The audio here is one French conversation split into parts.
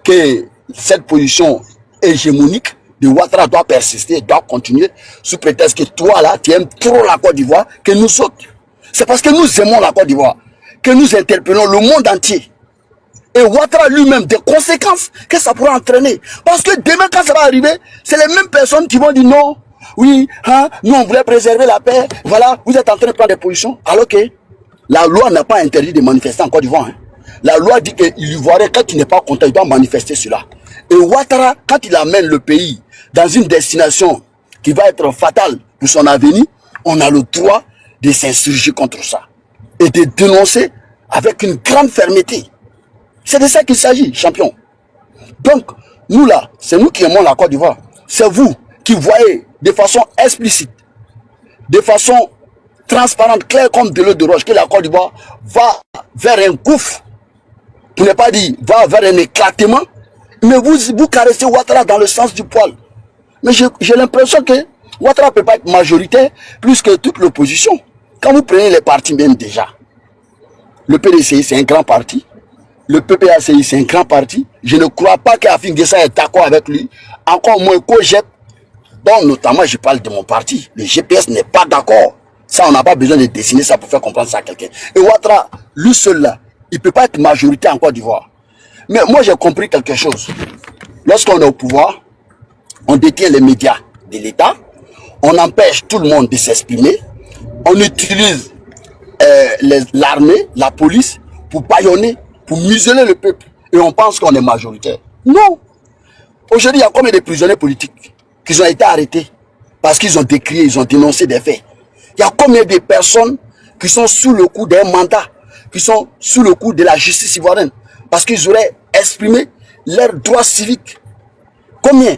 que cette position hégémonique de Ouattara doit persister, doit continuer, sous prétexte que toi là, tu aimes trop la Côte d'Ivoire, que nous autres. C'est parce que nous aimons la Côte d'Ivoire que nous interpellons le monde entier. Et Ouattara lui-même, des conséquences que ça pourra entraîner. Parce que demain, quand ça va arriver, c'est les mêmes personnes qui vont dire non, oui, hein, nous on voulait préserver la paix, voilà, vous êtes en train de prendre des positions. Alors que la loi n'a pas interdit de manifester en Côte d'Ivoire. Hein. La loi dit que l'Ivoirien, quand il n'est pas content, il doit manifester cela. Et Ouattara, quand il amène le pays dans une destination qui va être fatale pour son avenir, on a le droit de s'insurger contre ça. Et de dénoncer avec une grande fermeté. C'est de ça qu'il s'agit, champion. Donc, nous là, c'est nous qui aimons la Côte d'Ivoire. C'est vous qui voyez de façon explicite, de façon transparente, claire comme de l'eau de roche, que la Côte d'Ivoire va vers un gouffre, pour ne pas dire va vers un éclatement, mais vous caressez Ouattara dans le sens du poil. Mais j'ai l'impression que Ouattara ne peut pas être majoritaire plus que toute l'opposition. Quand vous prenez les partis même déjà, le PDCI c'est un grand parti, le PPACI c'est un grand parti, je ne crois pas qu'Afin Guessa est d'accord avec lui, encore moins qu'OGEP, dont notamment je parle de mon parti, le GPS n'est pas d'accord. Ça on n'a pas besoin de dessiner ça pour faire comprendre ça à quelqu'un. Et Ouattara, lui seul là, il ne peut pas être majoritaire en Côte d'Ivoire. Mais moi j'ai compris quelque chose. Lorsqu'on est au pouvoir, on détient les médias de l'État, on empêche tout le monde de s'exprimer, on utilise l'armée, la police pour bâillonner, pour museler le peuple. Et on pense qu'on est majoritaire. Non. Aujourd'hui, il y a combien de prisonniers politiques qui ont été arrêtés parce qu'ils ont décrié, ils ont dénoncé des faits. Il y a combien de personnes qui sont sous le coup d'un mandat, qui sont sous le coup de la justice ivoirienne parce qu'ils auraient exprimé leurs droits civiques. Combien?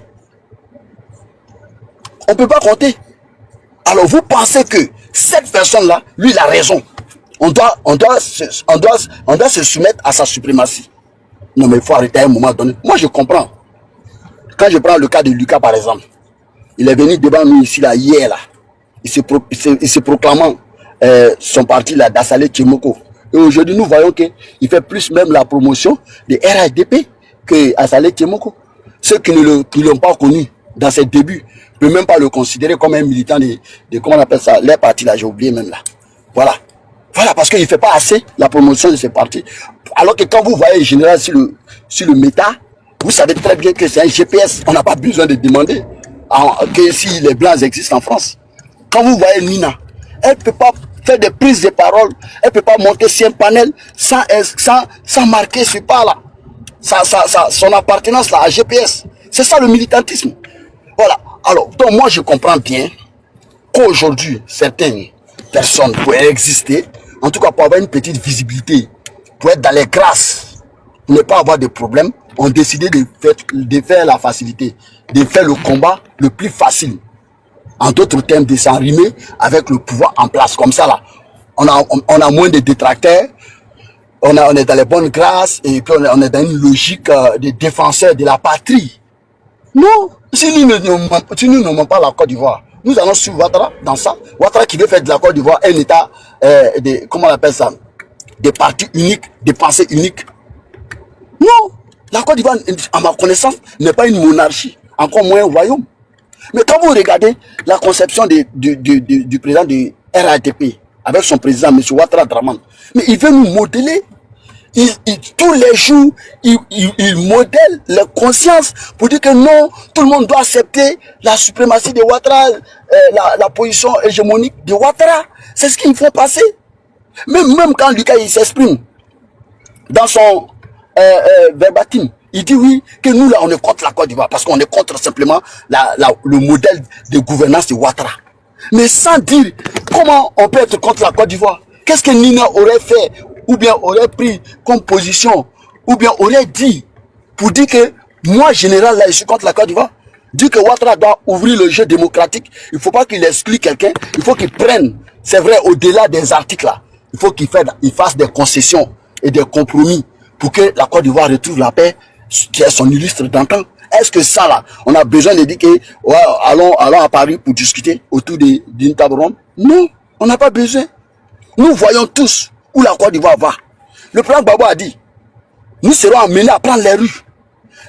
On ne peut pas compter. Alors vous pensez que cette personne-là, lui, il a raison. On doit se soumettre à sa suprématie. Non, mais il faut arrêter à un moment donné. Moi, je comprends. Quand je prends le cas de Lucas, par exemple, il est venu devant nous ici, là, hier, là. Il se proclamant son parti, là, d'Assalé Tchimoko. Et aujourd'hui, nous voyons qu'il fait plus même la promotion de RHDP que Assalé Tchimoko. Ceux qui ne l'ont pas connu dans ses débuts ne peuvent même pas le considérer comme un militant de comment on appelle ça, les partis là, j'ai oublié même là. Voilà. Voilà, parce qu'il ne fait pas assez la promotion de ces partis. Alors que quand vous voyez le général sur le méta, vous savez très bien que c'est un GPS. On n'a pas besoin de demander que si les blancs existent en France. Quand vous voyez Nina, elle ne peut pas faire des prises de parole, elle ne peut pas monter sur un panel sans marquer ce pas là. Son appartenance là à GPS. C'est ça le militantisme. Voilà. Alors, donc moi je comprends bien qu'aujourd'hui, certaines personnes pourraient exister, en tout cas pour avoir une petite visibilité, pour être dans les grâces, pour ne pas avoir de problème, ont décidé de faire la facilité, de faire le combat le plus facile. En d'autres termes, de s'enrimer avec le pouvoir en place. Comme ça, là, on a moins de détracteurs, on est dans les bonnes grâces, et puis on est dans une logique de défenseur de la patrie. Non, si nous ne nommons pas la Côte d'Ivoire, nous allons suivre Ouattara dans ça. Ouattara qui veut faire de la Côte d'Ivoire un état, comment on appelle ça, des partis uniques, des pensées uniques. Non, la Côte d'Ivoire, à ma connaissance, n'est pas une monarchie, encore moins un royaume. Mais quand vous regardez la conception du président du RATP, avec son président, M. Ouattara Draman, mais il veut nous modeler. Tous les jours, il modèle la conscience pour dire que non, tout le monde doit accepter la suprématie de Ouattara, la position hégémonique de Ouattara. C'est ce qu'il faut passer. Même quand Lucas il s'exprime dans son verbatim, il dit oui, que nous là on est contre la Côte d'Ivoire parce qu'on est contre simplement le modèle de gouvernance de Ouattara. Mais sans dire comment on peut être contre la Côte d'Ivoire. Qu'est-ce que Nina aurait fait ou bien aurait pris comme position, ou bien aurait dit, pour dire que moi, général, là, je suis contre la Côte d'Ivoire, dire que Ouattara doit ouvrir le jeu démocratique, il ne faut pas qu'il exclue quelqu'un, il faut qu'il prenne, c'est vrai, au-delà des articles là, il faut qu'il fasse des concessions et des compromis pour que la Côte d'Ivoire retrouve la paix, qui est son illustre d'antan. Est-ce que ça là, on a besoin de dire que, ouais, allons à Paris pour discuter autour d'une table ronde? Non, on n'a pas besoin. Nous voyons tous où la Côte d'Ivoire va. Le président Gbagbo a dit, nous serons amenés à prendre les rues.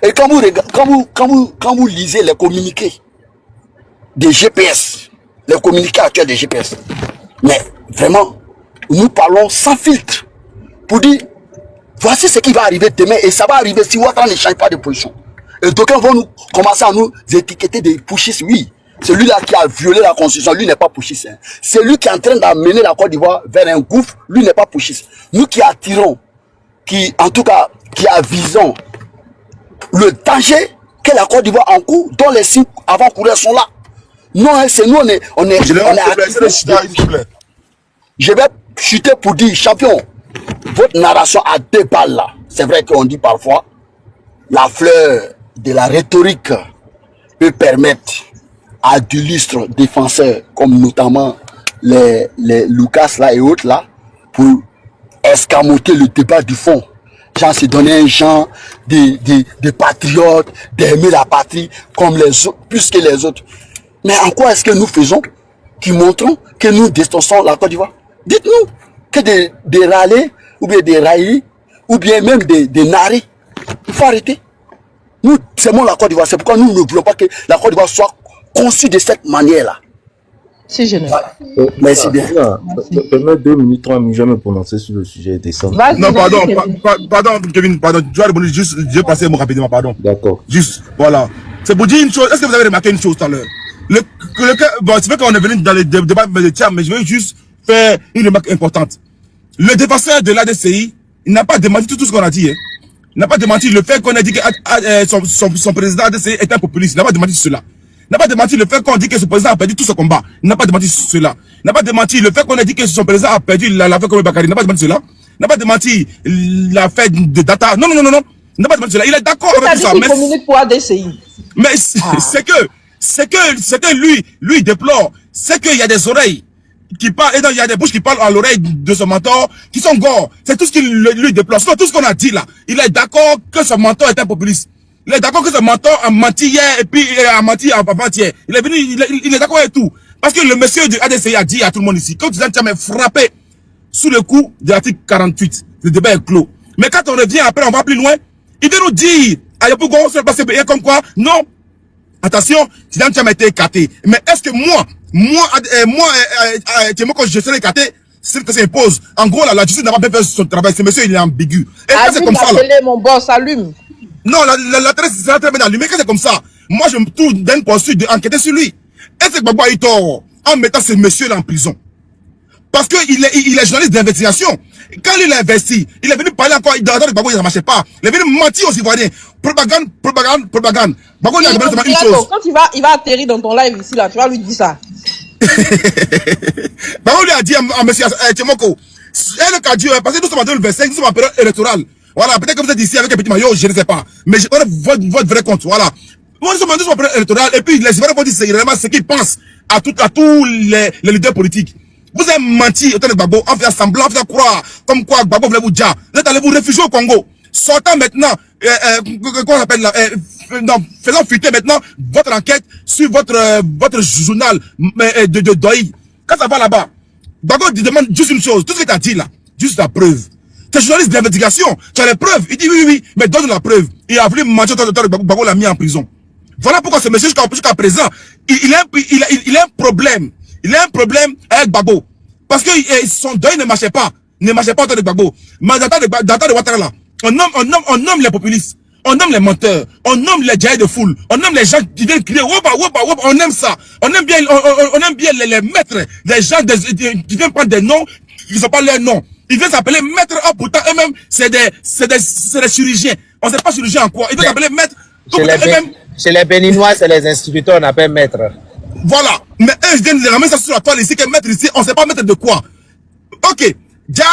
Et quand vous lisez les communiqués des GPS, les communiqués actuels des GPS, mais vraiment, nous parlons sans filtre pour dire, voici ce qui va arriver demain et ça va arriver si Ouattara ne change pas de position. Et d'aucuns vont nous commencer à nous étiqueter des pushistes. Oui, celui-là qui a violé la constitution, lui n'est pas pushiste. Hein. C'est lui qui est en train d'amener la Côte d'Ivoire vers un gouffre, lui n'est pas pushiste. Nous qui attirons, qui en tout cas, qui avisons le danger que la Côte d'Ivoire encourt, dont les signes avant-coureurs sont là. Non, hein, c'est nous, on est je vais chuter pour dire, champion, votre narration a 2 balles là. C'est vrai qu'on dit parfois, la fleur de la rhétorique peut permettre à d'illustres défenseurs, comme notamment les Lucas là et autres là, pour escamoter le débat du fond. Genre se donner un genre de patriotes, d'aimer la patrie comme les autres, plus que les autres. Mais en quoi est-ce que nous faisons, qui montrons que nous déstonsons la Côte d'Ivoire? Dites-nous que des râlés, ou bien des raillis, ou bien même des narrés. Il faut arrêter. Nous aimons la Côte d'Ivoire. C'est pourquoi nous ne voulons pas que la Côte d'Ivoire soit conçue de cette manière-là. C'est général. Merci bien. Permets 2 minutes, 3 minutes, je vais me prononcer sur le sujet des centres. Non, pardon, Kevin, pardon. Tu vas juste, je vais passer rapidement, pardon. D'accord. Juste, voilà. C'est pour dire une chose. Est-ce que vous avez remarqué une chose tout à l'heure? Bon, c'est vrai qu'on est venu dans les débats médiatiques, mais je vais juste faire une remarque importante. Le défenseur de l'ADCI, il n'a pas démenti tout ce qu'on a dit. Hein. Il n'a pas démenti le fait qu'on a dit que son président ADCI est un populiste. Il n'a pas démenti cela. Il n'a pas démenti le fait qu'on dit que son président a perdu tout ce combat. Il n'a pas démenti cela. Il n'a pas démenti le fait qu'on a dit que son président a perdu l'affaire comme Bakary. Il n'a pas démenti cela. Il n'a pas démenti l'affaire de data. Non. Il n'a pas démenti cela. Il est d'accord avec tout ça. Il communique pour ADCI. Mais c'est que lui déplore. C'est qu'il y a des oreilles qui parlent, et donc il y a des bouches qui parlent à l'oreille de son mentor, qui sont gore. C'est tout ce qu'il lui déplore. Tout ce qu'on a dit là. Il est d'accord que son mentor est un populiste. Il est d'accord que ce mentor a menti hier et puis a menti avant-hier. Il est venu, il est d'accord avec tout. Parce que le monsieur de ADCI a dit à tout le monde ici, quand tu as frappé sous le coup de l'article 48, le débat est clos. Mais quand on revient après, on va plus loin, il veut nous dire, à Yapougon, c'est passé comme quoi, non, attention, Tidjane Thiam a été écarté. Mais est-ce que moi, quand je serai écarté, c'est ce que ça impose. En gros, la justice n'a pas bien fait son travail. Ce monsieur, il est ambigu. Et quand c'est comme ça, là, mon boss, allume. non, la télé, c'est très bien allumé. Quand c'est comme ça, moi, je me trouve d'une poursuite d'enquêter sur lui. Est-ce que Gbagbo a eu tort en mettant ce monsieur-là en prison? Parce qu'il est journaliste d'investigation. Quand il a investi, il est venu parler encore dans le Gbagbo, ça ne marchait pas. Il est venu mentir aux Ivoiriens. Propagande. Gbagbo, il a demandé seulement une chose. Quand il va atterrir dans ton live ici, là, tu vas lui dire ça. Gbagbo lui a dit à monsieur Tchemoko, elle a dit, parce que nous sommes en 2025, nous sommes en période électorale. Voilà, peut-être que vous êtes ici avec un petit maillot, je ne sais pas. Mais on a votre vrai compte, voilà. Nous sommes en période électorale, et puis les Ivoiriens vont dire c'est réellement ce qu'ils pensent à tous les leaders politiques. Vous avez menti au temps de Gbagbo, en faisant semblant, en faisant croire, comme quoi Gbagbo voulait vous dire. Vous êtes allé vous réfugier au Congo. Sortant maintenant, comment on appelle là, faisant fuiter maintenant votre enquête sur votre journal de Doi. Quand ça va là-bas, Gbagbo demande juste une chose, tout ce que tu as dit là, juste la preuve. Tu es journaliste d'investigation, tu as les preuves. Il dit oui, mais donne la preuve. Il a voulu mentir au temps de Gbagbo l'a mis en prison. Voilà pourquoi ce monsieur jusqu'à présent, il a un problème. Il a un problème avec Gbagbo. Parce que son deuil ne marchait pas au temps de Gbagbo. Mais dans le temps de Ouattara là, on nomme les populistes, on nomme les menteurs, on nomme les jailles de foule, on nomme les gens qui viennent crier, wopa, on aime ça. On aime bien les maîtres, les gens qui viennent prendre des noms, qui ne sont pas leurs noms. Ils viennent s'appeler maîtres, pourtant eux-mêmes, c'est des chirurgiens. On ne sait pas chirurgien en quoi. Ils viennent s'appeler maîtres. Chez les Béninois, c'est les instituteurs, on appelle maître. Voilà. Mais eux, ils viennent ramener ça sur la toile ici, que maître ici, on ne sait pas maître de quoi. Ok. Déjà,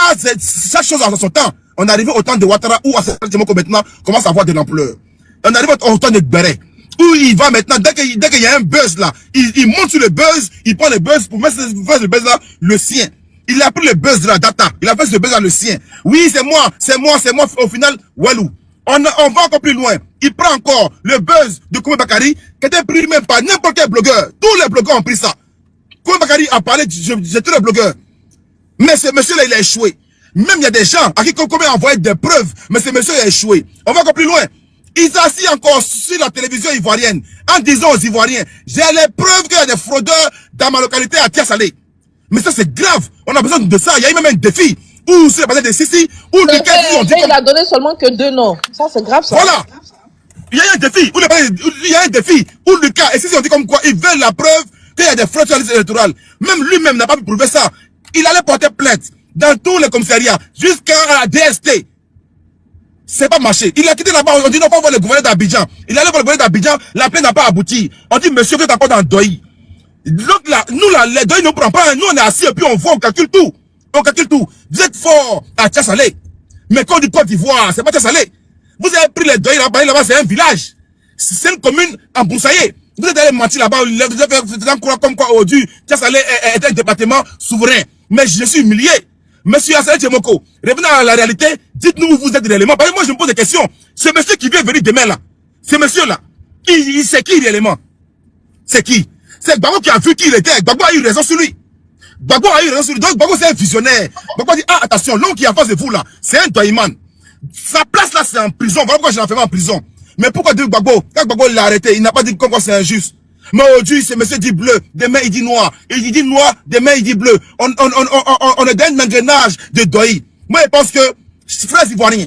chaque chose en son temps. On est arrivé au temps de Ouattara, où Assane maintenant commence à avoir de l'ampleur. On arrive au temps de Gbéré, où il va maintenant, dès qu'il y a un buzz là, il monte sur le buzz, il prend le buzz pour faire le buzz là, le sien. Il a pris le buzz de la data, il a fait ce buzz là, le sien. Oui, c'est moi, au final, Walou. On va encore plus loin. Il prend encore le buzz de Koumé Bakary, qui était pris même par n'importe quel blogueur. Tous les blogueurs ont pris ça. Koumé Bakary a parlé de tous les blogueurs. Mais ce monsieur-là, il a échoué. Même il y a des gens à qui Koumé a envoyé des preuves, mais ce monsieur a échoué. On va encore plus loin. Ils s'assient encore sur la télévision ivoirienne en disant aux Ivoiriens, j'ai les preuves qu'il y a des fraudeurs dans ma localité à Tia-Salé. Mais ça, c'est grave. On a besoin de ça. Il y a eu même un défi où c'est basé de Sissi, où il a donné seulement que 2 noms. Ça, c'est grave, ça. Voilà. Il y a un défi où Lucas et Sissi ont dit comme quoi ils veulent la preuve qu'il y a des fraudes sur la liste électorale. Même lui-même n'a pas pu prouver ça. Il allait porter plainte dans tous les commissariats jusqu'à la DST. C'est pas marché. Il a quitté là-bas. On dit non, faut voir le gouverneur d'Abidjan. Il allait voir le gouverneur d'Abidjan. La plainte n'a pas abouti. On dit monsieur, vous êtes encore dans le Doi. Donc là, nous là, les Doi ne prend pas. Nous on est assis et puis on voit, on calcule tout. On calcule tout. Vous êtes fort à Tia-Salé. Mais quand on dit Côte d'Ivoire, c'est pas Tia-Salé. Vous avez pris les Doi là-bas, c'est un village. C'est une commune en Boussaïé. Vous êtes allé mentir là-bas. Vous êtes croire comme quoi aujourd'hui, Tia-Salé est un département souverain. Mais je suis humilié. Monsieur Assalé Tchemoko, revenez à la réalité, dites-nous où vous êtes réellement. Parce que moi, je me pose des questions. Ce monsieur qui vient venir demain là, ce monsieur-là, il sait qui réellement? C'est qui? C'est Gbagbo qui a vu qui il était. Gbagbo a eu raison sur lui. Gbagbo a eu raison sur lui. Donc Gbagbo c'est un visionnaire. Gbagbo dit, ah attention, l'homme qui est en face de vous là, c'est un Doïman. Sa place là, c'est en prison. Voilà pourquoi je l'ai enfermé en prison. Mais pourquoi dire Gbagbo? Quand Gbagbo l'a arrêté, il n'a pas dit comment c'est injuste. Mais aujourd'hui, ce monsieur dit bleu, demain il dit noir. Il dit noir, demain il dit bleu. On est dans un engrenage de Doi. Moi, je pense que, frère ivoirien,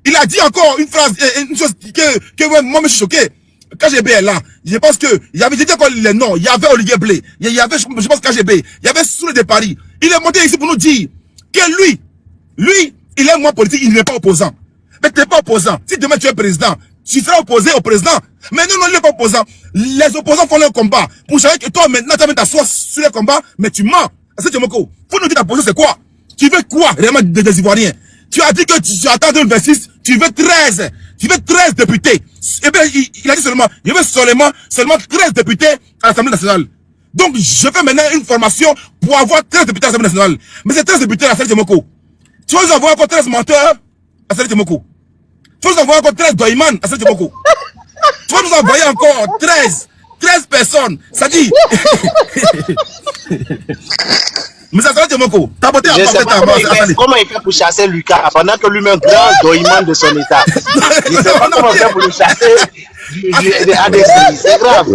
il a dit encore une phrase, une chose que moi, je suis choqué. KGB est là. Je pense que, il y avait, j'ai dit encore les noms. Il y avait Olivier Blé. Il y avait, je pense KGB. Il y avait Soule de Paris. Il est monté ici pour nous dire que lui, il est moins politique, il n'est pas opposant. Mais tu n'es pas opposant. Si demain tu es président, tu seras opposé au président. Mais non, il n'est pas opposant. Les opposants font leur combat. Pour savoir que toi, maintenant, tu as mis ta soie sur le combat, mais tu mens. C'est Tchemoko. Faut nous dire ta position, c'est quoi? Tu veux quoi, réellement, des Ivoiriens? Tu as dit que tu attends 2026, tu veux 13. Tu veux 13 députés. Eh bien, il a dit seulement, il veut seulement 13 députés à l'Assemblée nationale. Donc, je fais maintenant une formation pour avoir 13 députés à l'Assemblée nationale. Mais ces 13 députés à l'Assemblée Tchemoko. Tu vas nous envoyer encore 13 menteurs à l'Assemblée Tchemoko. Tu vas nous envoyer encore 13 Doïman à l'Assemblée Tchemoko. Tu vas nous envoyer encore 13 personnes. Ça dit. Mais ça s'arrête Tchemoko. T'as voté à comment il fait pour chasser Lucas pendant que lui-même grand Doïman de son état. Il ne sait pas comment faire pour le chasser. C'est grave.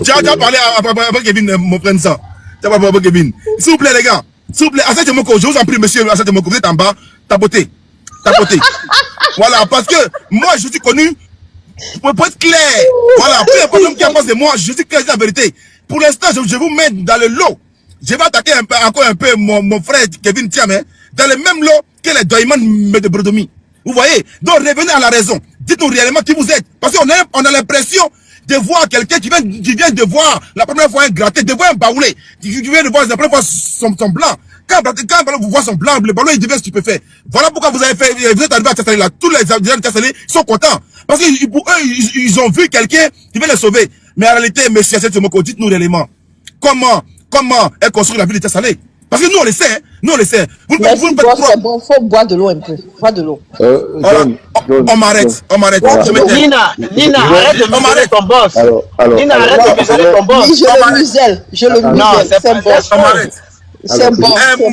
Tu as parlé avec Kevin, mon frère ça. Tu as parlé avec Kevin. S'il vous plaît, les gars. S'il vous plaît, Assalé Tchemoko, je vous en prie, monsieur Assalé Tchemoko, vous êtes en bas. Tapotez. Voilà, parce que moi, je suis connu pour être clair. Voilà, peu importe l'homme qui en face de moi, je suis clair, c'est la vérité. Pour l'instant, je vous mets dans le lot. Je vais attaquer encore un peu mon frère Kevin Tiamé, dans le même lot que les Doïman de Brodomi. Vous voyez? Donc, revenez à la raison. Dites-nous réellement qui vous êtes. Parce qu'on a l'impression de voir quelqu'un qui vient de voir la première fois un gratté, de voir un baoulé, qui vient de voir la première fois son blanc. Quand vous voyez son blanc, le ballon, il devient stupéfait. Voilà pourquoi vous êtes arrivé à Tia-Salé là. Tous les gens de Tia-Salé sont contents. Parce que pour eux, ils ont vu quelqu'un qui vient les sauver. Mais en réalité, monsieur Assalé Tchemoko, dites-nous réellement. Comment est construite la ville de Tia-Salé? Parce que nous, on le sait, hein. Nous, on le sait. Vous ne faites pas. C'est bon, faut boire de l'eau un peu. Boire de l'eau. On m'arrête. Nina, arrête de museler ton boss. Nina, arrête de museler ton boss. Je le muselle. Non, c'est bon. On m'arrête. C'est bon.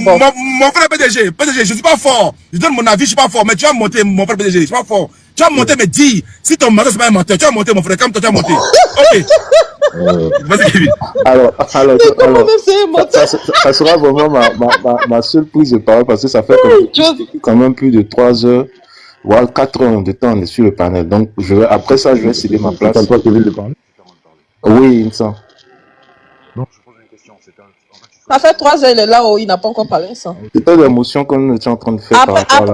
Mon frère PDG, je suis pas fort. Je donne mon avis, je suis pas fort. Mais tu vas monter, mon frère PDG, je suis pas fort. Tu vas monter, mais dis, si ton menteur, c'est pas un menteur, tu vas monter, mon frère, comme toi, tu vas monter. Ok. Vas-y, Kevin. Alors, ça sera vraiment ma seule prise de parole parce que ça fait quand même plus de 3 heures, voire 4 heures de temps sur le panel. Donc, après ça, je vais céder ma place. C'est toi qui veux le parler? Oui, il me semble. Non, je pose une question. Ça fait 3 heures, il est là, il n'a pas encore parlé, ça. C'était l'émotion qu'on était en train de faire.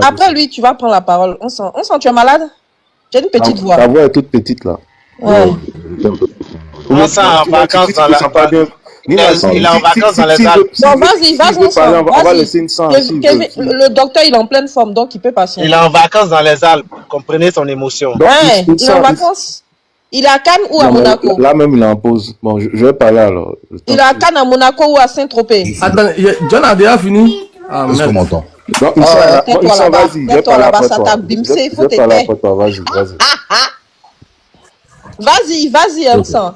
Après lui, tu vas prendre la parole. On sent, tu es malade? J'ai une petite voix. Ta voix est toute petite, là. Ouais. On sent en vacances dans la... Il est en vacances dans les Alpes. Bon, vas-y, on va laisser une sang. Le docteur, il est en pleine forme, donc il peut passer. Il est en vacances dans les Alpes. Comprenez son émotion. Ouais, il est en vacances. Il est à Cannes ou à Monaco? Là même, il est en pause. Bon, je vais parler alors. Il est à Cannes, à Monaco ou à Saint-Tropez? Attends, John a déjà fini? Ah, Est-ce qu'on m'entend? Non, il s'en va, vas-y. Je vais parler après toi. Il faut t'aider. Vas-y. Vas-y, Elsan.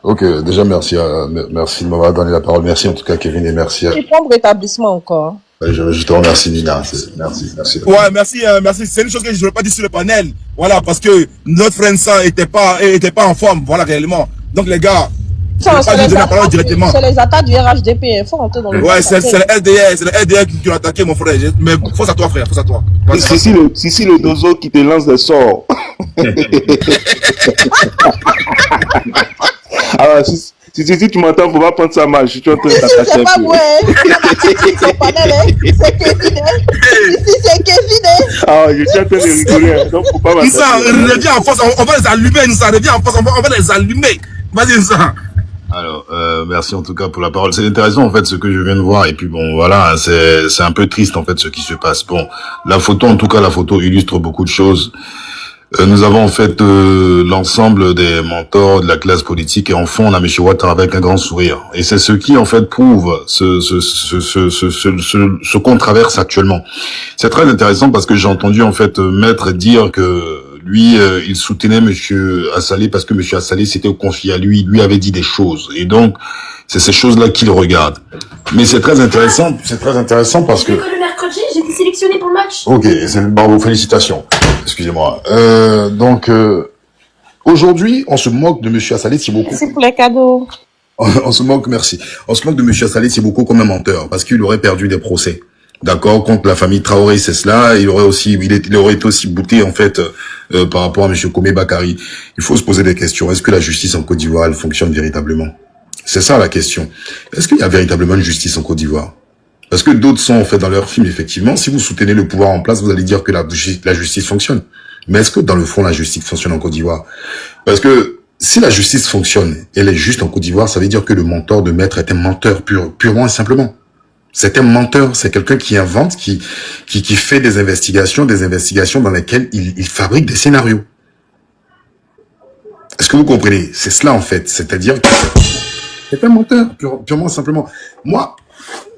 Ok, déjà merci de m'avoir donné la parole. Merci en tout cas Kevin et merci à... Tu prends rétablissement encore. Je te remercie, Nina. Merci. Ouais, merci, merci. C'est une chose que je ne voulais pas dire sur le panel. Voilà, parce que notre frère ça était pas en forme, voilà, réellement. Donc, les gars, je ne vais pas lui donner la parole directement. C'est les attaques du RHDP, il faut rentrer dans le... Ouais, c'est le LDR qui l'a attaqué, mon frère. Mais force à toi, frère, force à toi. Si le dozo qui te lance des sorts. Alors, si tu m'entends, faut pas prendre ça mal. Je suis en train de t'attacher. C'est pas moi, c'est Kevin. Ici, c'est Kevin. Ah, je suis en train de rigoler. Donc, faut pas m'attacher. Ça revient en force, on va les allumer, ça revient en force, on va les allumer. Vas-y, ça. Alors, merci en tout cas pour la parole. C'est intéressant en fait ce que je viens de voir et puis bon voilà, c'est un peu triste en fait ce qui se passe. Bon, la photo en tout cas, la photo illustre beaucoup de choses. Nous avons en fait l'ensemble des mentors de la classe politique et en fond on a M. Ouattara avec un grand sourire. Et c'est ce qui en fait prouve ce qu'on traverse actuellement. C'est très intéressant parce que j'ai entendu en fait Maître dire que lui, il soutenait Monsieur Assalé parce que Monsieur Assalé s'était confié à lui, lui avait dit des choses. Et donc, c'est ces choses-là qu'il regarde. Mais c'est très intéressant parce que... Le mercredi, j'ai été sélectionné pour le match. Ok, bravo, félicitations. Excusez-moi. Aujourd'hui, on se moque de Monsieur Assalé Tiboko. Merci pour les cadeaux. On se moque, merci. On se moque de Monsieur Assalé Tiboko comme un menteur parce qu'il aurait perdu des procès. D'accord, contre la famille Traoré, c'est cela. Il aurait été aussi bouté en fait par rapport à Monsieur Komé Bakari. Il faut se poser des questions. Est-ce que la justice en Côte d'Ivoire elle fonctionne véritablement? C'est ça la question. Est-ce qu'il y a véritablement une justice en Côte d'Ivoire? Parce que d'autres sont en fait dans leur film effectivement. Si vous soutenez le pouvoir en place, vous allez dire que la justice fonctionne. Mais est-ce que dans le fond la justice fonctionne en Côte d'Ivoire? Parce que si la justice fonctionne, elle est juste en Côte d'Ivoire, ça veut dire que le menteur de Maître est un menteur purement et simplement. C'est un menteur, c'est quelqu'un qui invente, qui fait des investigations dans lesquelles il fabrique des scénarios. Est-ce que vous comprenez? C'est cela en fait, c'est-à-dire que c'est un menteur, purement et simplement. Moi,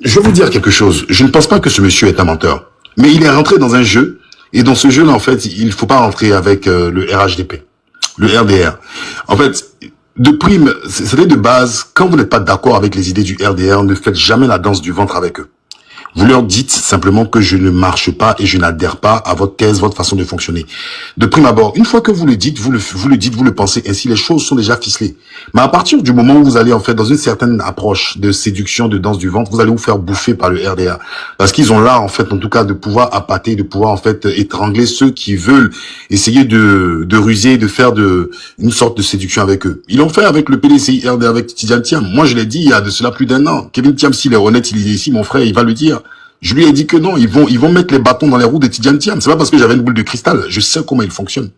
je vais vous dire quelque chose, je ne pense pas que ce monsieur est un menteur, mais il est rentré dans un jeu, et dans ce jeu-là en fait, il faut pas rentrer avec le RHDP, le RDR. En fait, de prime, c'était de base, quand vous n'êtes pas d'accord avec les idées du RDR, ne faites jamais la danse du ventre avec eux. Vous leur dites simplement que je ne marche pas et je n'adhère pas à votre thèse, votre façon de fonctionner. De prime abord, une fois que vous le dites, vous le pensez ainsi, les choses sont déjà ficelées. Mais à partir du moment où vous allez en fait dans une certaine approche de séduction, de danse du ventre, vous allez vous faire bouffer par le RDA. Parce qu'ils ont là en fait, en tout cas, de pouvoir appâter, de pouvoir en fait étrangler ceux qui veulent essayer de ruser, de faire une sorte de séduction avec eux. Ils l'ont fait avec le PDCI RDA, avec Tidiane Thiam. Moi, je l'ai dit il y a de cela plus d'un an. Kevin Thiam, s'il est honnête, il est ici, mon frère, il va le dire. Je lui ai dit que non, ils vont mettre les bâtons dans les roues de Tidiane Thiam. C'est pas parce que j'avais une boule de cristal. Je sais comment il fonctionne.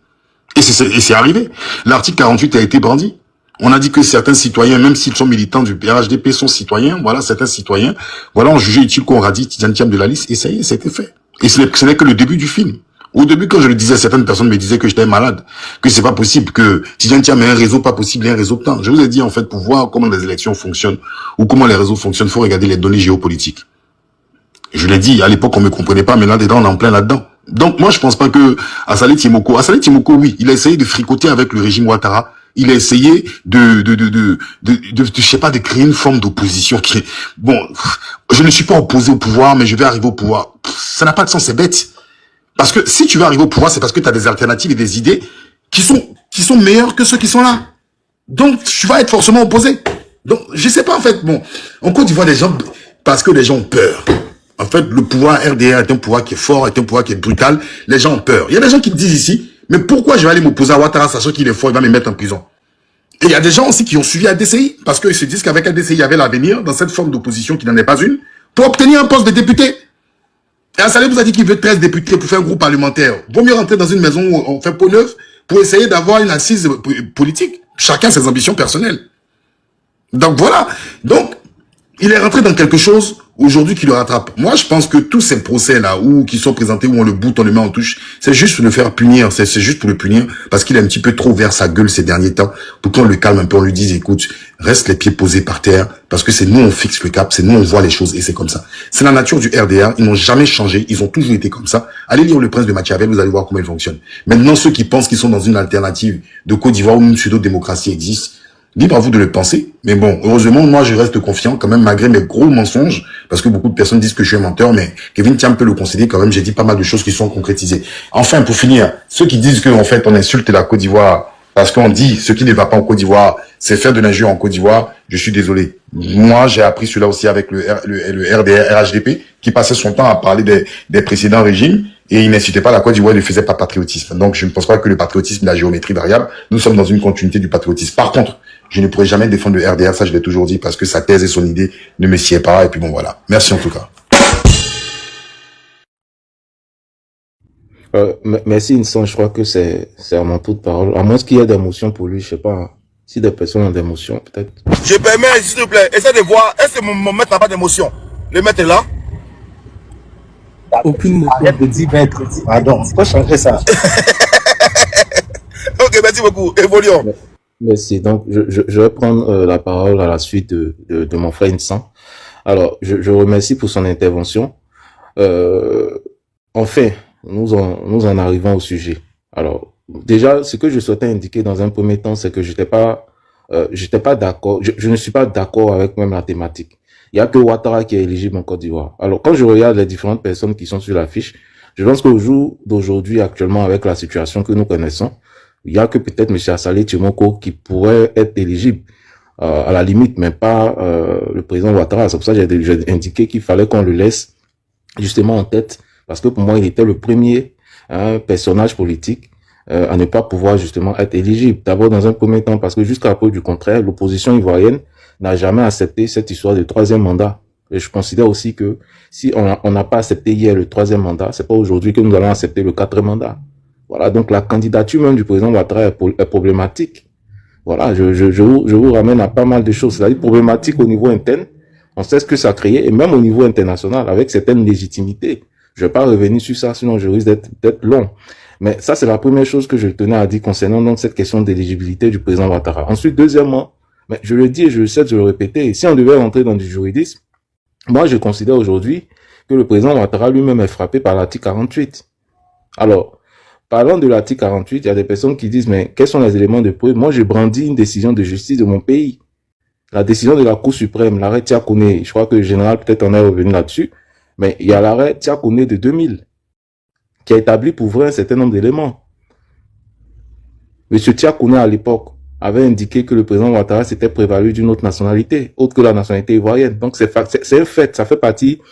Et c'est arrivé. L'article 48 a été brandi. On a dit que certains citoyens, même s'ils sont militants du RHDP, sont citoyens. Voilà, certains citoyens, voilà, on jugeait utile qu'on radie Tidiane Thiam de la liste. Et ça y est, c'était fait. Et ce n'est que le début du film. Au début, quand je le disais, certaines personnes me disaient que j'étais malade, que c'est pas possible, que Tidiane Thiam ait un réseau pas possible et un réseau de temps. Je vous ai dit, en fait, pour voir comment les élections fonctionnent ou comment les réseaux fonctionnent, faut regarder les données géopolitiques. Je l'ai dit, à l'époque, on me comprenait pas, mais là-dedans, on est en plein là-dedans. Donc, moi, je pense pas que Assalé Tiboko, oui, il a essayé de fricoter avec le régime Ouattara. Il a essayé je sais pas, de créer une forme d'opposition qui est, bon, je ne suis pas opposé au pouvoir, mais je vais arriver au pouvoir. Ça n'a pas de sens, c'est bête. Parce que si tu veux arriver au pouvoir, c'est parce que tu as des alternatives et des idées qui sont meilleures que ceux qui sont là. Donc, tu vas être forcément opposé. Donc, je sais pas, en fait, bon, en Côte d'Ivoire, parce que les gens ont peur. En fait, le pouvoir RDR est un pouvoir qui est fort, est un pouvoir qui est brutal. Les gens ont peur. Il y a des gens qui disent ici, mais pourquoi je vais aller m'opposer à Ouattara, sachant qu'il est fort, il va me mettre en prison. Et il y a des gens aussi qui ont suivi ADCI, parce qu'ils se disent qu'avec ADCI, il y avait l'avenir, dans cette forme d'opposition qui n'en est pas une, pour obtenir un poste de député. Et Assalé vous a dit qu'il veut 13 députés pour faire un groupe parlementaire. Vaut mieux rentrer dans une maison où on fait peau neuve pour essayer d'avoir une assise politique. Chacun ses ambitions personnelles. Donc voilà. Donc, il est rentré dans quelque chose aujourd'hui qui le rattrape. Moi, je pense que tous ces procès-là, qui sont présentés, où on le boute, on le met en touche, c'est juste pour le faire punir. C'est juste pour le punir, parce qu'il est un petit peu trop ouvert sa gueule ces derniers temps, pour qu'on le calme un peu, on lui dise, écoute, reste les pieds posés par terre, parce que c'est nous, on fixe le cap, c'est nous, on voit les choses, et c'est comme ça. C'est la nature du RDA, ils n'ont jamais changé, ils ont toujours été comme ça. Allez lire Le Prince de Machiavel, vous allez voir comment il fonctionne. Maintenant, ceux qui pensent qu'ils sont dans une alternative de Côte d'Ivoire où une pseudo-démocratie existe, libre à vous de le penser. Mais bon, heureusement, moi, je reste confiant quand même, malgré mes gros mensonges, parce que beaucoup de personnes disent que je suis un menteur, mais Kevin Thiam peut le concéder quand même. J'ai dit pas mal de choses qui sont concrétisées. Enfin, pour finir, ceux qui disent qu'en fait, on insulte la Côte d'Ivoire parce qu'on dit ce qui ne va pas en Côte d'Ivoire, c'est faire de l'injure en Côte d'Ivoire, je suis désolé. Moi, j'ai appris cela aussi avec le RDR, RHDP, qui passait son temps à parler des précédents régimes, et il n'incitait pas la Côte d'Ivoire, il ne faisait pas patriotisme. Donc, je ne pense pas que le patriotisme est la géométrie variable. Nous sommes dans une continuité du patriotisme. Par contre, je ne pourrais jamais défendre le RDR, ça je l'ai toujours dit, parce que sa thèse et son idée ne me sied pas, et puis bon, voilà. Merci en tout cas. Merci Inson, je crois que c'est à mon tour de parole. À moins qu'il y ait des motions pour lui, je sais pas. Hein. Si des personnes ont des motions, peut-être. Je permets, s'il te plaît, essaie de voir, est-ce que mon maître n'a pas d'émotion? Le maître est là? Aucune motion. Arrête de dire maître. Pardon, faut changer ça. Ok, merci beaucoup. Évoluons. Merci. Donc, je vais prendre la parole à la suite de mon frère Inson. Alors, je remercie pour son intervention. Enfin, nous en arrivons au sujet. Alors, déjà, ce que je souhaitais indiquer dans un premier temps, c'est que j'étais pas d'accord. Je ne suis pas d'accord avec même la thématique. Il y a que Ouattara qui est éligible en Côte d'Ivoire. Alors, quand je regarde les différentes personnes qui sont sur la fiche, je pense qu'au jour d'aujourd'hui, actuellement, avec la situation que nous connaissons, il y a que peut-être M. Assalé Tchimoko qui pourrait être éligible, à la limite, mais pas le président Ouattara. C'est pour ça que j'ai indiqué qu'il fallait qu'on le laisse justement en tête, parce que pour moi, il était le premier personnage politique à ne pas pouvoir justement être éligible. D'abord, dans un premier temps, parce que jusqu'à preuve du contraire, l'opposition ivoirienne n'a jamais accepté cette histoire de troisième mandat. Et je considère aussi que si on n'a pas accepté hier le troisième mandat, c'est pas aujourd'hui que nous allons accepter le quatrième mandat. Voilà, donc la candidature même du président Ouattara est problématique. Voilà, je vous ramène à pas mal de choses. C'est-à-dire problématique au niveau interne, on sait ce que ça a créé, et même au niveau international, avec certaines légitimités. Je vais pas revenir sur ça, sinon je risque d'être long. Mais ça, c'est la première chose que je tenais à dire concernant donc cette question d'éligibilité du président Ouattara. Ensuite, deuxièmement, mais je le dis et je sais de le répéter, si on devait rentrer dans du juridisme, moi, je considère aujourd'hui que le président Ouattara lui-même est frappé par l'article 48. Alors, parlant de l'article 48, il y a des personnes qui disent, mais quels sont les éléments de preuve? Moi, je brandis une décision de justice de mon pays. La décision de la Cour suprême, l'arrêt Tiakoné, je crois que le général peut-être en est revenu là-dessus, mais il y a l'arrêt Tiakoné de 2000, qui a établi pour vrai un certain nombre d'éléments. Monsieur Tiakoné, à l'époque, avait indiqué que le président Ouattara s'était prévalu d'une autre nationalité, autre que la nationalité ivoirienne. Donc c'est un fait, ça fait partie,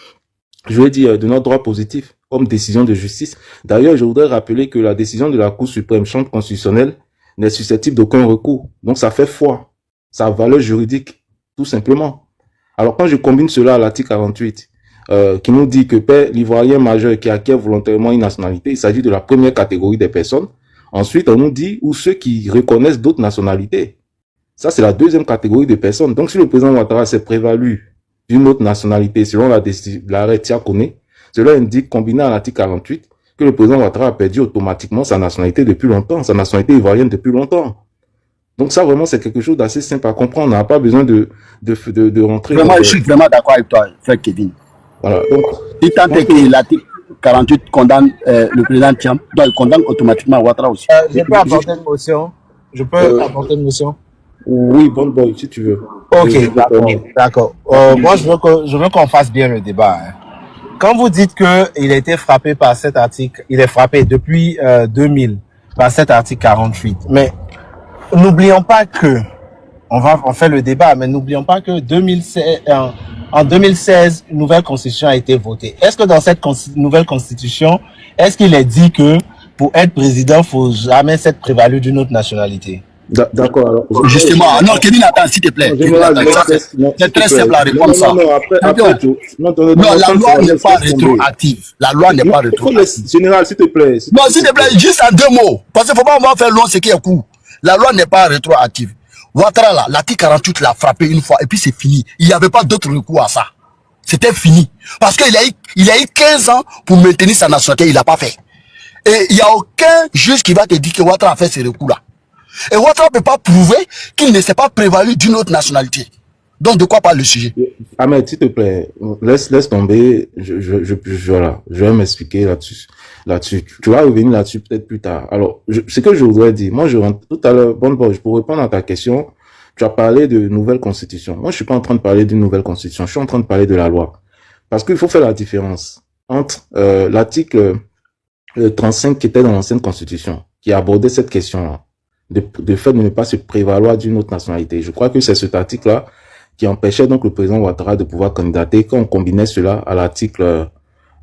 je vais dire, de notre droit positif, comme décision de justice. D'ailleurs, je voudrais rappeler que la décision de la Cour suprême, chambre constitutionnelle, n'est susceptible d'aucun recours. Donc ça fait foi, ça a valeur juridique, tout simplement. Alors quand je combine cela à l'article 48, qui nous dit que l'Ivoirien majeur qui acquiert volontairement une nationalité, il s'agit de la première catégorie des personnes. Ensuite, on nous dit, ou ceux qui reconnaissent d'autres nationalités. Ça, c'est la deuxième catégorie de personnes. Donc, si le président Ouattara s'est prévalu d'une autre nationalité, selon l'arrêt Tiakoné, cela indique, combiné à l'article 48, que le président Ouattara a perdu automatiquement sa nationalité depuis longtemps, sa nationalité ivoirienne depuis longtemps. Donc ça, vraiment, c'est quelque chose d'assez simple à comprendre. On n'a pas besoin de rentrer... Vraiment, je suis vraiment d'accord avec toi, frère Kevin. Voilà. Donc, si tant est que l'article 48 condamne le président Thiam, donc il condamne automatiquement Ouattara aussi. Je peux apporter une motion. Je peux apporter une motion. Oui, bon boy, si tu veux. Ok, d'accord. Moi, je veux qu'on fasse bien le débat. Hein. Quand vous dites que il a été frappé par cet article, il est frappé depuis 2000 par cet article 48. Mais n'oublions pas que on fait le débat, mais n'oublions pas que en 2016, une nouvelle constitution a été votée. Est-ce que dans cette nouvelle constitution, est-ce qu'il est dit que pour être président, faut jamais s'être prévalu d'une autre nationalité? D'accord. Alors, justement, non, Kevin, attends, s'il te plaît. C'est très simple à répondre ça. Non, la loi n'est pas rétroactive. La loi n'est pas rétroactive. Général, s'il te plaît. Non, s'il te plaît, juste en deux mots. Parce qu'il ne faut pas faire long ce qui est court. La loi n'est pas rétroactive. Ouattara, là, l'article 48 l'a frappé une fois et puis c'est fini. Il n'y avait pas d'autre recours à ça. C'était fini. Parce qu'il a eu 15 ans pour maintenir sa nationalité, il l'a pas fait. Et il n'y a aucun juge qui va te dire que Ouattara a fait ce recours-là. Et Ouattara ne peut pas prouver qu'il ne s'est pas prévalu d'une autre nationalité. Donc, de quoi parle le sujet? Ahmed, s'il te plaît, laisse tomber. Voilà, je vais m'expliquer là-dessus. Tu vas revenir là-dessus peut-être plus tard. Alors, ce que je voudrais dire, moi, je rentre tout à l'heure, pour répondre à ta question, tu as parlé de nouvelle constitution. Moi, je suis pas en train de parler d'une nouvelle constitution. Je suis en train de parler de la loi. Parce qu'il faut faire la différence entre l'article 35 qui était dans l'ancienne constitution, qui abordait cette question-là, de fait de ne pas se prévaloir d'une autre nationalité. Je crois que c'est cet article-là qui empêchait donc le président Ouattara de pouvoir candidater quand on combinait cela à l'article,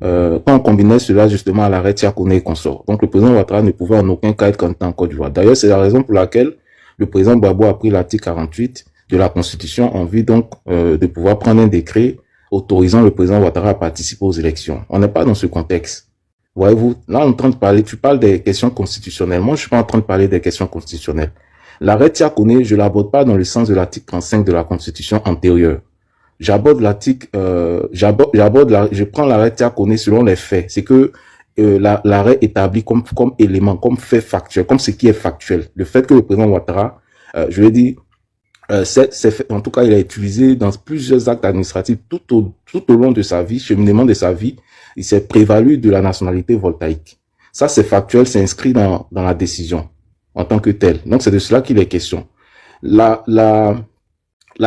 quand on combinait cela justement à l'arrêt Tiakone et consort. Donc le président Ouattara ne pouvait en aucun cas être candidat en Côte d'Ivoire. D'ailleurs, c'est la raison pour laquelle le président Gbagbo a pris l'article 48 de la Constitution en vue donc de pouvoir prendre un décret autorisant le président Ouattara à participer aux élections. On n'est pas dans ce contexte. Voyez-vous, là, on est en train de parler, tu parles des questions constitutionnelles. Moi, je suis pas en train de parler des questions constitutionnelles. L'arrêt Tiakone, je l'aborde pas dans le sens de l'article 35 de la Constitution antérieure. J'aborde l'article, je prends l'arrêt Tiakone selon les faits. C'est que l'arrêt établi comme élément, comme fait factuel, comme ce qui est factuel. Le fait que le président Ouattara, je l'ai dit, en tout cas, il a utilisé dans plusieurs actes administratifs tout au long de sa vie, cheminement de sa vie, il s'est prévalu de la nationalité voltaïque. Ça, c'est factuel, c'est inscrit dans la décision en tant que tel. Donc, c'est de cela qu'il est question. La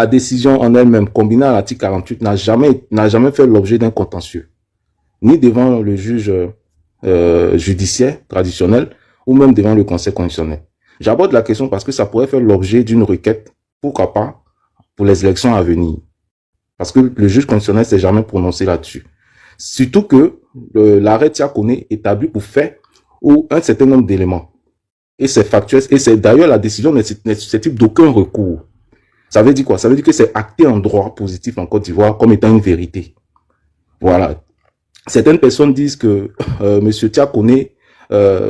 décision en elle-même, combinée à l'article 48, n'a jamais fait l'objet d'un contentieux, ni devant le juge judiciaire traditionnel, ou même devant le Conseil constitutionnel. J'aborde la question parce que ça pourrait faire l'objet d'une requête, pourquoi pas, pour les élections à venir. Parce que le juge constitutionnel s'est jamais prononcé là-dessus. Surtout que l'arrêt Tiakone établit pour fait ou un certain nombre d'éléments. Et c'est factuel. Et c'est d'ailleurs la décision n'est susceptible d'aucun recours. Ça veut dire quoi? Ça veut dire que c'est acté en droit positif en Côte d'Ivoire comme étant une vérité. Voilà. Certaines personnes disent que Monsieur Tiakone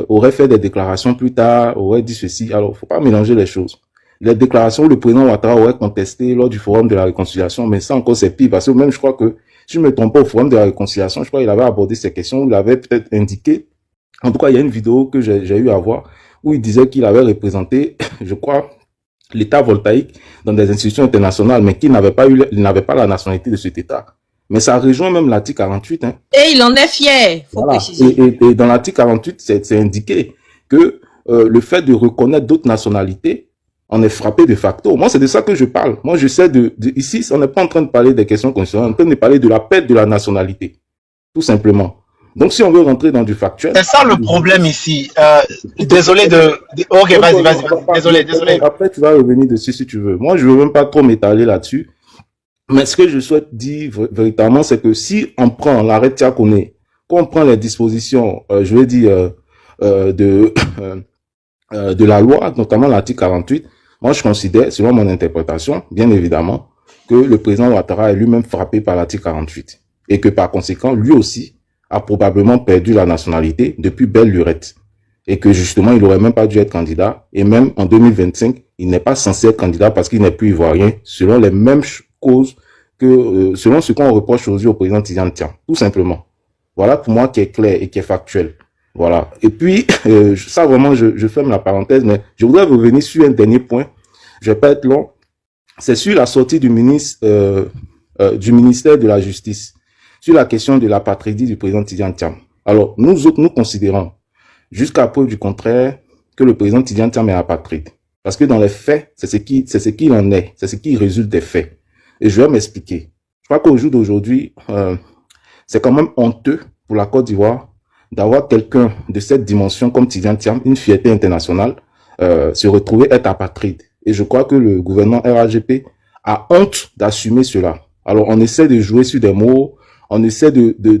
aurait fait des déclarations plus tard, aurait dit ceci. Alors, faut pas mélanger les choses. Les déclarations où le président Ouattara aurait contesté lors du forum de la réconciliation, mais ça encore c'est pire, parce que même je crois que, si je me trompe pas, au forum de la réconciliation, je crois qu'il avait abordé ces questions, où il avait peut-être indiqué, en tout cas il y a une vidéo que j'ai eu à voir, où il disait qu'il avait représenté, je crois, l'État voltaïque dans des institutions internationales, mais qu'il n'avait pas la nationalité de cet État. Mais ça rejoint même l'article 48. Hein. Et il en est fier, faut voilà. préciser. Et dans l'article 48, c'est indiqué que le fait de reconnaître d'autres nationalités, on est frappé de facto. Moi, c'est de ça que je parle. Moi, je sais ici, on n'est pas en train de parler des questions constitutionnelles, on est en train de parler de la perte de la nationalité. Tout simplement. Donc, si on veut rentrer dans du factuel. C'est ça le problème ici. Désolé ok, vas-y. Désolé. Après, tu vas revenir dessus si tu veux. Moi, je veux même pas trop m'étaler là-dessus. Mais ce que je souhaite dire véritablement, c'est que si on prend l'arrêt Tiakone, qu'on prend les dispositions, je veux dire, de la loi, notamment l'article 48, moi, je considère, selon mon interprétation, bien évidemment, que le président Ouattara est lui-même frappé par l'article 48 et que par conséquent, lui aussi a probablement perdu la nationalité depuis belle lurette et que justement, il n'aurait même pas dû être candidat et même en 2025, il n'est pas censé être candidat parce qu'il n'est plus ivoirien selon les mêmes causes que, selon ce qu'on reproche aujourd'hui au président Tidiane Tiam, tout simplement. Voilà pour moi qui est clair et qui est factuel. Voilà. Et puis, ça vraiment, je ferme la parenthèse, mais je voudrais revenir sur un dernier point. Je vais pas être long. C'est sur la sortie du ministère de la Justice, sur la question de l'apatridie du président Tidiane Tiam. Alors, nous autres, nous considérons, jusqu'à preuve du contraire, que le président Tidiane Tiam est apatride. Parce que dans les faits, c'est ce qu'il en est. C'est ce qui résulte des faits. Et je vais m'expliquer. Je crois qu'au jour d'aujourd'hui, c'est quand même honteux pour la Côte d'Ivoire d'avoir quelqu'un de cette dimension comme Tidiane Tiam, une fierté internationale, se retrouver être apatride. Et je crois que le gouvernement RAGP a honte d'assumer cela. Alors, on essaie de jouer sur des mots, on essaie de